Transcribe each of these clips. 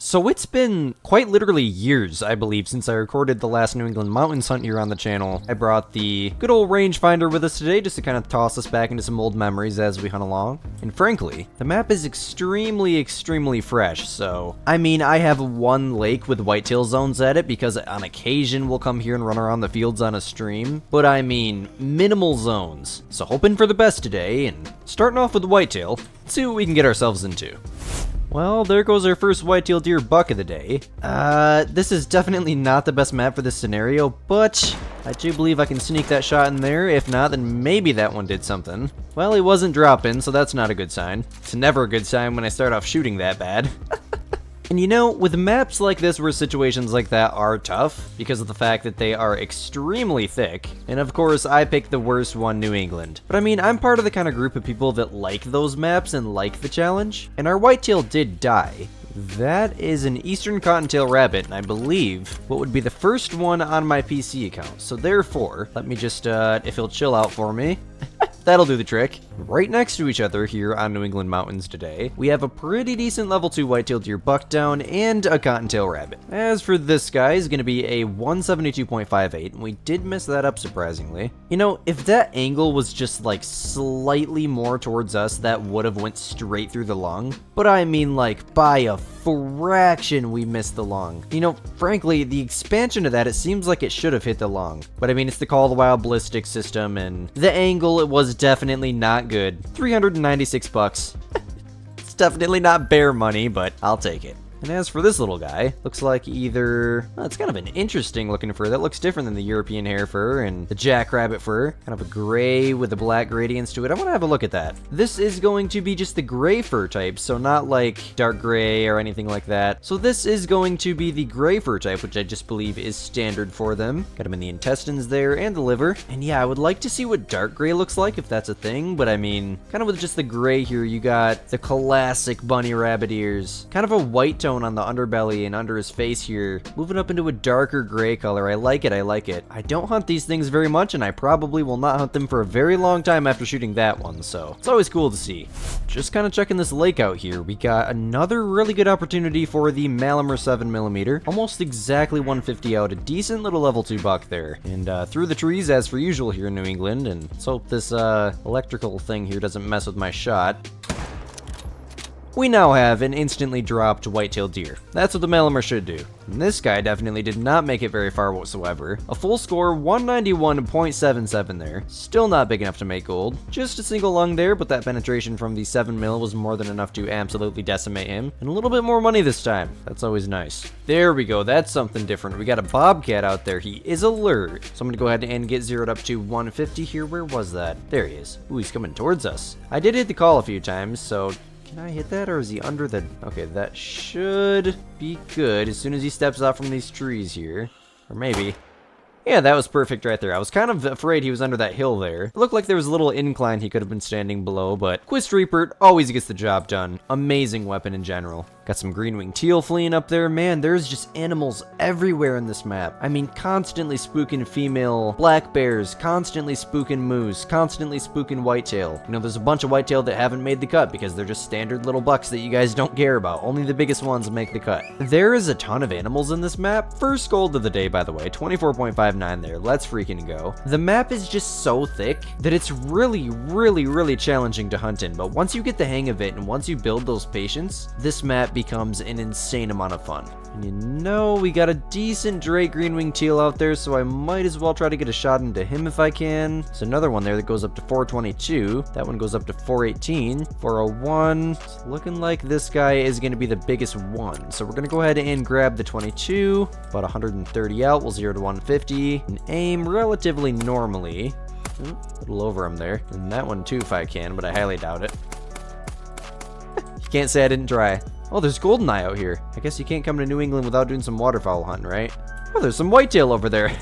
So it's been quite literally years, I believe, since I recorded the last New England Mountains hunt here on the channel. I brought the good old rangefinder with us today just to kind of toss us back into some old memories as we hunt along. And frankly, the map is extremely fresh, so... I mean, I have one lake with whitetail zones at it because on occasion we'll come here and run around the fields on a stream. But I mean, minimal zones. So hoping for the best today, and starting off with whitetail, let's see what we can get ourselves into. Well, there goes our first whitetail deer buck of the day. This is definitely not the best map for this scenario, but I do believe I can sneak that shot in there. If not, then maybe that one did something. Well, he wasn't dropping, so that's not a good sign. It's never a good sign when I start off shooting that bad. And you know, with maps like this where situations like that are tough, because of the fact that they are extremely thick, and of course I picked the worst one, New England. But I mean, I'm part of the kind of group of people that like those maps and like the challenge, and our whitetail did die. That is an eastern cottontail rabbit, and I believe what would be the first one on my PC account. So therefore, let me just, if he'll chill out for me. That'll do the trick. Right next to each other here on New England Mountains today, we have a pretty decent level 2 white-tailed deer buck down and a cottontail rabbit. As for this guy, is going to be a 172.58, and we did mess that up surprisingly. You know, if that angle was just like slightly more towards us, that would have went straight through the lung. But I mean, like, by a fraction we missed the lung. You know, frankly, the expansion of that, it seems like it should have hit the lung. But I mean, it's the Call of the Wild ballistic system, and the angle, it was definitely not good. 396 bucks. It's definitely not bear money, but I'll take it. And as for this little guy, looks like either... Well, it's kind of an interesting looking fur. That looks different than the European hair fur and the jackrabbit fur. Kind of a gray with the black gradients to it. I want to have a look at that. This is going to be just the gray fur type, so not like dark gray or anything like that. So this is going to be the gray fur type, which I just believe is standard for them. Got them in the intestines there and the liver. And yeah, I would like to see what dark gray looks like if that's a thing, but I mean, kind of with just the gray here, you got the classic bunny rabbit ears. Kind of a white tone on the underbelly and under his face here, moving up into a darker gray color. I like it, I like it. I don't hunt these things very much, and I probably will not hunt them for a very long time after shooting that one, so it's always cool to see. Just kind of checking this lake out here, we got another really good opportunity for the Malamur 7mm, almost exactly 150 out, a decent little level 2 buck there, and through the trees as for usual here in New England, and let's hope this electrical thing here doesn't mess with my shot. We now have an instantly dropped white-tailed deer. That's what the Malamur should do. And this guy definitely did not make it very far whatsoever. A full score, 191.77 there. Still not big enough to make gold. Just a single lung there, but that penetration from the 7mm was more than enough to absolutely decimate him. And a little bit more money this time. That's always nice. There we go, that's something different. We got a bobcat out there. He is alert. So I'm gonna go ahead and get zeroed up to 150 here. Where was that? There he is. Ooh, he's coming towards us. I did hit the call a few times, so... Can I hit that, or is he under the... Okay, that should be good as soon as he steps out from these trees here. Or maybe... Yeah, that was perfect right there. I was kind of afraid he was under that hill there. It looked like there was a little incline he could have been standing below, but Quist Reaper always gets the job done. Amazing weapon in general. Got some green-winged teal fleeing up there. Man, there's just animals everywhere in this map. I mean, constantly spooking female black bears, constantly spooking moose, constantly spooking whitetail. You know, there's a bunch of whitetail that haven't made the cut because they're just standard little bucks that you guys don't care about. Only the biggest ones make the cut. There is a ton of animals in this map. First gold of the day, by the way, 24.59 there. Let's freaking go. The map is just so thick that it's really challenging to hunt in, but once you get the hang of it and once you build those patience, this map becomes an insane amount of fun. And you know, we got a decent Drake green-winged teal out there, so I might as well try to get a shot into him if I can. There's another one there that goes up to 422. That one goes up to 418. 401. It's looking like this guy is going to be the biggest one. So we're going to go ahead and grab the 22. About 130 out. We'll zero to 150. And aim relatively normally. Ooh, a little over him there. And that one too if I can, but I highly doubt it. You can't say I didn't try. Oh, there's goldeneye out here. I guess you can't come to New England without doing some waterfowl hunting, right? Oh, there's some whitetail over there.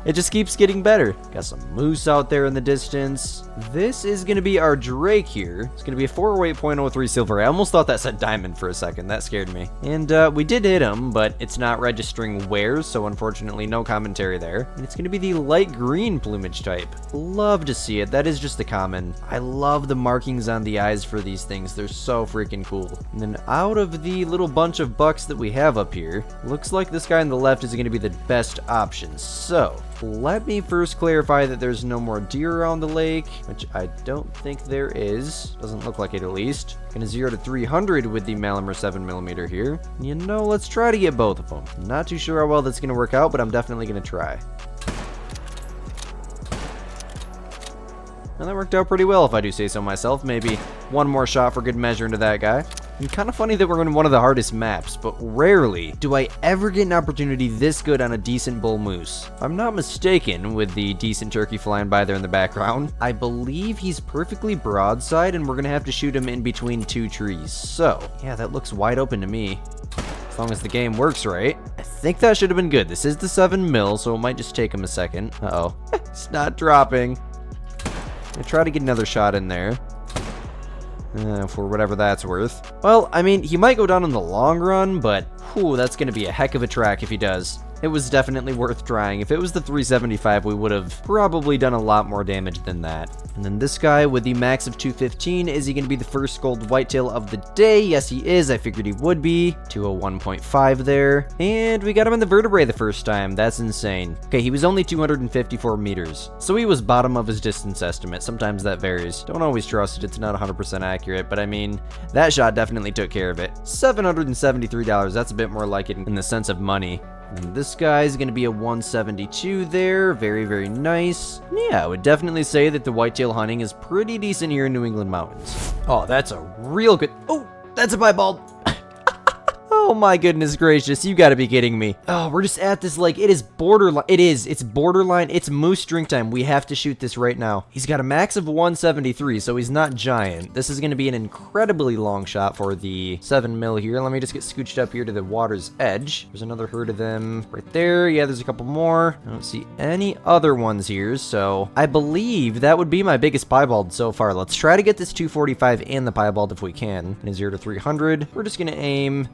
It just keeps getting better. Got some moose out there in the distance. This is going to be our Drake here. It's going to be a 408.03 silver. I almost thought that said diamond for a second. That scared me. And we did hit him, but it's not registering where, so unfortunately no commentary there. And it's going to be the light green plumage type. Love to see it. That is just the common. I love the markings on the eyes for these things. They're so freaking cool. And then out of of the little bunch of bucks that we have up here, looks like this guy on the left is going to be the best option. So let me first clarify that there's no more deer around the lake, which I don't think there is. Doesn't look like it, at least. Gonna 0 to 300 with the Malamur 7mm here. You know, let's try to get both of them. Not too sure how well that's gonna work out, but I'm definitely gonna try. And that worked out pretty well, if I do say so myself. Maybe one more shot for good measure into that guy. And kind of funny that we're in one of the hardest maps, but rarely do I ever get an opportunity this good on a decent bull moose. If I'm not mistaken, with the decent turkey flying by there in the background, I believe he's perfectly broadside, and we're gonna have to shoot him in between two trees. So, yeah, that looks wide open to me. As long as the game works right. I think that should have been good. This is the 7mm, so it might just take him a second. Uh-oh. It's not dropping. I try to get another shot in there. For whatever that's worth. Well, I mean, he might go down in the long run, but whew, that's going to be a heck of a track if he does. It was definitely worth trying. If it was the 375, we would have probably done a lot more damage than that. And then this guy with the max of 215, is he going to be the first gold whitetail of the day? Yes, he is. I figured he would be. 201.5 there. And we got him in the vertebrae the first time. That's insane. Okay, he was only 254 meters. So he was bottom of his distance estimate. Sometimes that varies. Don't always trust it. It's not 100% accurate. But I mean, that shot definitely took care of it. $773. That's a bit more like it in the sense of money. And this guy's going to be a 172 there. Very, very nice. Yeah, I would definitely say that the whitetail hunting is pretty decent here in New England mountains. Oh, that's a real good... Oh, that's a piebald. Oh my goodness gracious, you gotta be kidding me. Oh, we're just at this lake. It is borderline. It's borderline. It's moose drink time. We have to shoot this right now. He's got a max of 173, so he's not giant. This is gonna be an incredibly long shot for the 7mm here. Let me just get scooched up here to the water's edge. There's another herd of them right there. Yeah, there's a couple more. I don't see any other ones here, so I believe that would be my biggest piebald so far. Let's try to get this 245 and the piebald if we can. And a 0 to 300. We're just gonna aim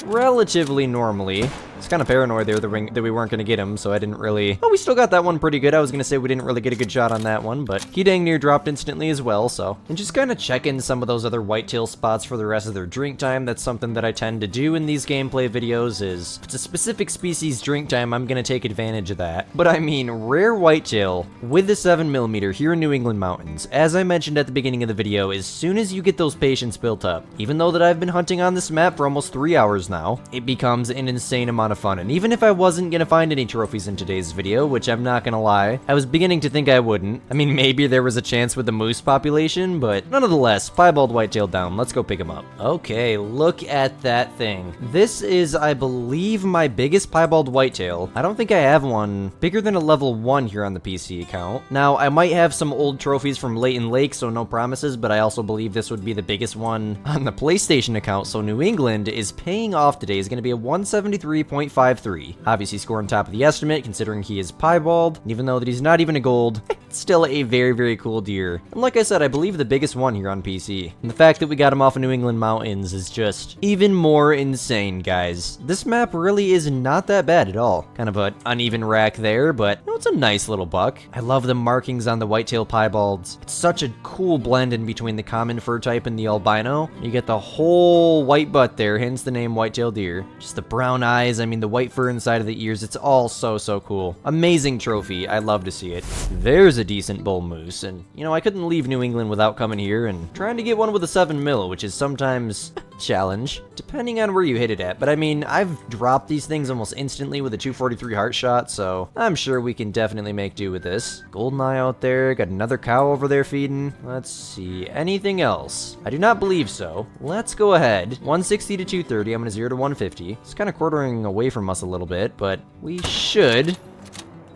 relatively normally. It's kind of paranoid there that we weren't going to get him, so I didn't really... Oh, we still got that one pretty good. I was going to say we didn't really get a good shot on that one, but he dang near dropped instantly as well, so... And just kind of check in some of those other whitetail spots for the rest of their drink time. That's something that I tend to do in these gameplay videos is... If it's a specific species drink time, I'm going to take advantage of that. But I mean, rare whitetail with the 7mm here in New England mountains, as I mentioned at the beginning of the video, as soon as you get those patience built up, even though that I've been hunting on this map for almost 3 hours now, it becomes an insane amount of fun. And even if I wasn't gonna find any trophies in today's video, which I'm not gonna lie, I was beginning to think I wouldn't. I mean, maybe there was a chance with the moose population, but nonetheless, piebald whitetail down. Let's go pick him up. Okay, look at that thing. This is, I believe, my biggest piebald whitetail. I don't think I have one bigger than a level 1 here on the PC account. Now, I might have some old trophies from Leighton Lake, so no promises, but I also believe this would be the biggest one on the PlayStation account, so New England is paying off today. Is gonna be a 173.53. Obviously scoring top of the estimate, considering he is piebald, and even though that he's not even a gold, it's still a very, very cool deer. And like I said, I believe the biggest one here on PC. And the fact that we got him off of New England mountains is just even more insane, guys. This map really is not that bad at all. Kind of an uneven rack there, but no, it's a nice little buck. I love the markings on the whitetail piebalds. It's such a cool blend in between the common fur type and the albino. You get the whole white butt there, hence the name whitetail deer. Just the brown eyes, I mean the white fur inside of the ears, it's all so cool. Amazing trophy, I love to see it. There's a decent bull moose, and you know, I couldn't leave New England without coming here and trying to get one with a 7mm, which is sometimes a challenge, depending on where you hit it at. But I mean, I've dropped these things almost instantly with a 243 heart shot, so I'm sure we can definitely make do with this. Golden eye out there, got another cow over there feeding. Let's see, anything else? I do not believe so. Let's go ahead. 160 to 230, I'm gonna 0 to 150. It's kind of quartering away from us a little bit, but we should...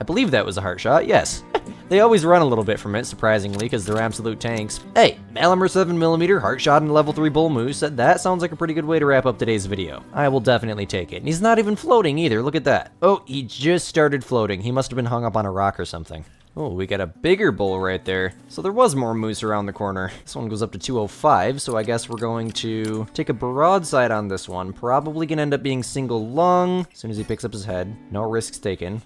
I believe that was a heart shot, yes. They always run a little bit from it, surprisingly, because they're absolute tanks. Hey, Malamur 7mm, heart shot and level 3 bull moose. That sounds like a pretty good way to wrap up today's video. I will definitely take it. And he's not even floating either, look at that. Oh, he just started floating. He must have been hung up on a rock or something. Oh, we got a bigger bull right there. So there was more moose around the corner. This one goes up to 205, so I guess we're going to take a broadside on this one. Probably gonna end up being single lung as soon as he picks up his head. No risks taken.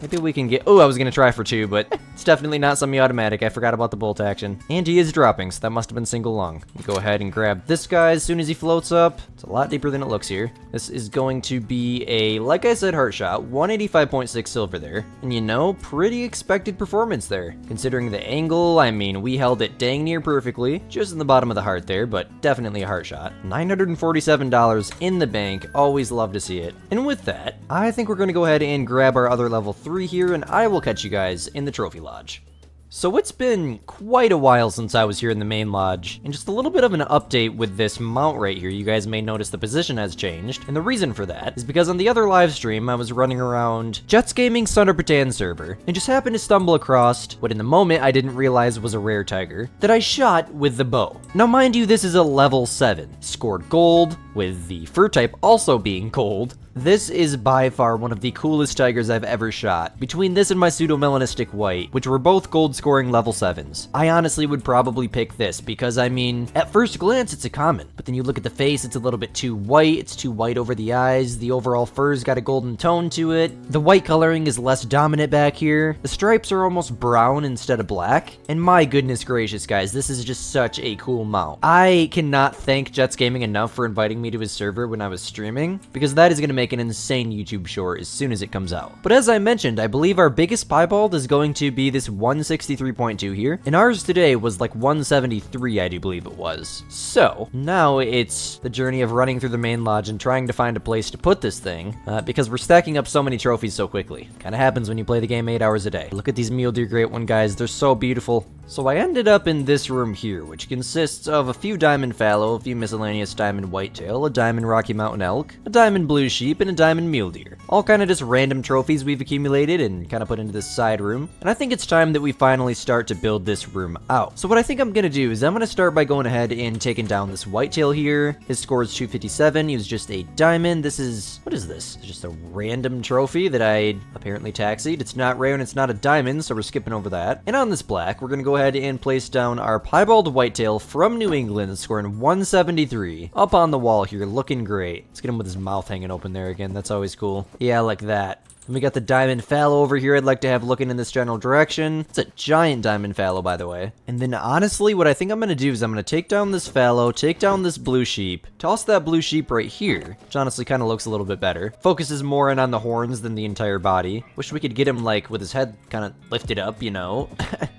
Maybe we can get... Oh, I was going to try for 2, but it's definitely not semi-automatic. I forgot about the bolt action. And he is dropping, so that must have been single lung. Go ahead and grab this guy as soon as he floats up. It's a lot deeper than it looks here. This is going to be a, like I said, heart shot. 185.6 silver there. And you know, pretty expected performance there. Considering the angle, I mean, we held it dang near perfectly. Just in the bottom of the heart there, but definitely a heart shot. $947 in the bank. Always love to see it. And with that, I think we're going to go ahead and grab our other level 3 here, and I will catch you guys in the trophy lodge. So it's been quite a while since I was here in the main lodge, and just a little bit of an update with this mount right here. You guys may notice the position has changed, and the reason for that is because on the other live stream, I was running around Jets Gaming's Thunder Patan server, and just happened to stumble across what in the moment I didn't realize was a rare tiger that I shot with the bow. Now mind you, this is a level 7, scored gold, with the fur type also being gold. This is by far one of the coolest tigers I've ever shot. Between this and my pseudo-melanistic white, which were both gold scoring level 7s, I honestly would probably pick this because, I mean, at first glance it's a common, but then you look at the face, it's a little bit too white, it's too white over the eyes, the overall fur's got a golden tone to it, the white coloring is less dominant back here, the stripes are almost brown instead of black, and my goodness gracious guys, this is just such a cool mount. I cannot thank Jets Gaming enough for inviting me to his server when I was streaming, because that is going to make an insane YouTube short as soon as it comes out. But as I mentioned, I believe our biggest piebald is going to be this 163.2 here, and ours today was like 173, I do believe it was. So now it's the journey of running through the main lodge and trying to find a place to put this thing, because we're stacking up so many trophies so quickly. Kind of happens when you play the game 8 hours a day. Look at these mule deer great one guys, they're so beautiful. So I ended up in this room here, which consists of a few diamond fallow, a few miscellaneous diamond whitetail, a diamond Rocky Mountain elk, a diamond blue sheep, and a diamond mule deer. All kind of just random trophies we've accumulated and kind of put into this side room. And I think it's time that we finally start to build this room out. So what I think I'm going to do is I'm going to start by going ahead and taking down this whitetail here. His score is 257. He was just a diamond. This is, what is this? It's just a random trophy that I apparently taxied. It's not rare and it's not a diamond, so we're skipping over that. And on this black, we're going to go ahead and place down our piebald whitetail from New England, scoring 173. Up on the wall here, looking great. Let's get him with his mouth hanging open there again. That's always cool. Yeah, like that. And we got the diamond fallow over here I'd like to have looking in this general direction. It's a giant diamond fallow, by the way. And then honestly, what I think I'm going to do is I'm going to take down this fallow, take down this blue sheep, toss that blue sheep right here, which honestly kind of looks a little bit better. Focuses more in on the horns than the entire body. Wish we could get him like with his head kind of lifted up, you know.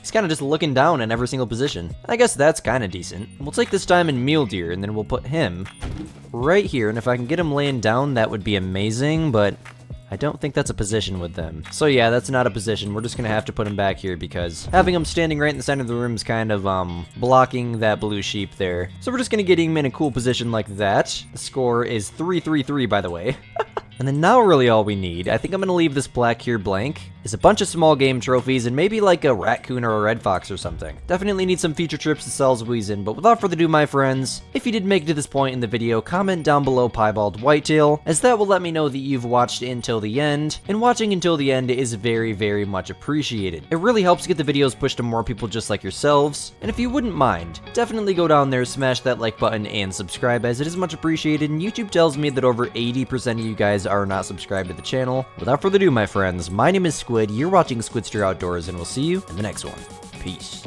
He's kind of just looking down in every single position. I guess that's kind of decent. We'll take this diamond mule deer and then we'll put him right here. And if I can get him laying down, that would be amazing, but I don't think that's a position with them. So yeah, that's not a position. We're just gonna have to put him back here because having him standing right in the center of the room is kind of blocking that blue sheep there. So we're just gonna get him in a cool position like that. The score is 333, by the way. And then now really all we need, I think I'm going to leave this plaque here blank, is a bunch of small game trophies and maybe like a raccoon or a red fox or something. Definitely need some feature trips to sell Squeezin', but without further ado, my friends, if you did make it to this point in the video, comment down below piebald whitetail, as that will let me know that you've watched until the end, and watching until the end is very, very much appreciated. It really helps get the videos pushed to more people just like yourselves, and if you wouldn't mind, definitely go down there, smash that like button, and subscribe, as it is much appreciated, and YouTube tells me that over 80% of you guys are not subscribed to the channel. Without further ado, my friends, my name is Squid, you're watching Squidster Outdoors, and we'll see you in the next one. Peace.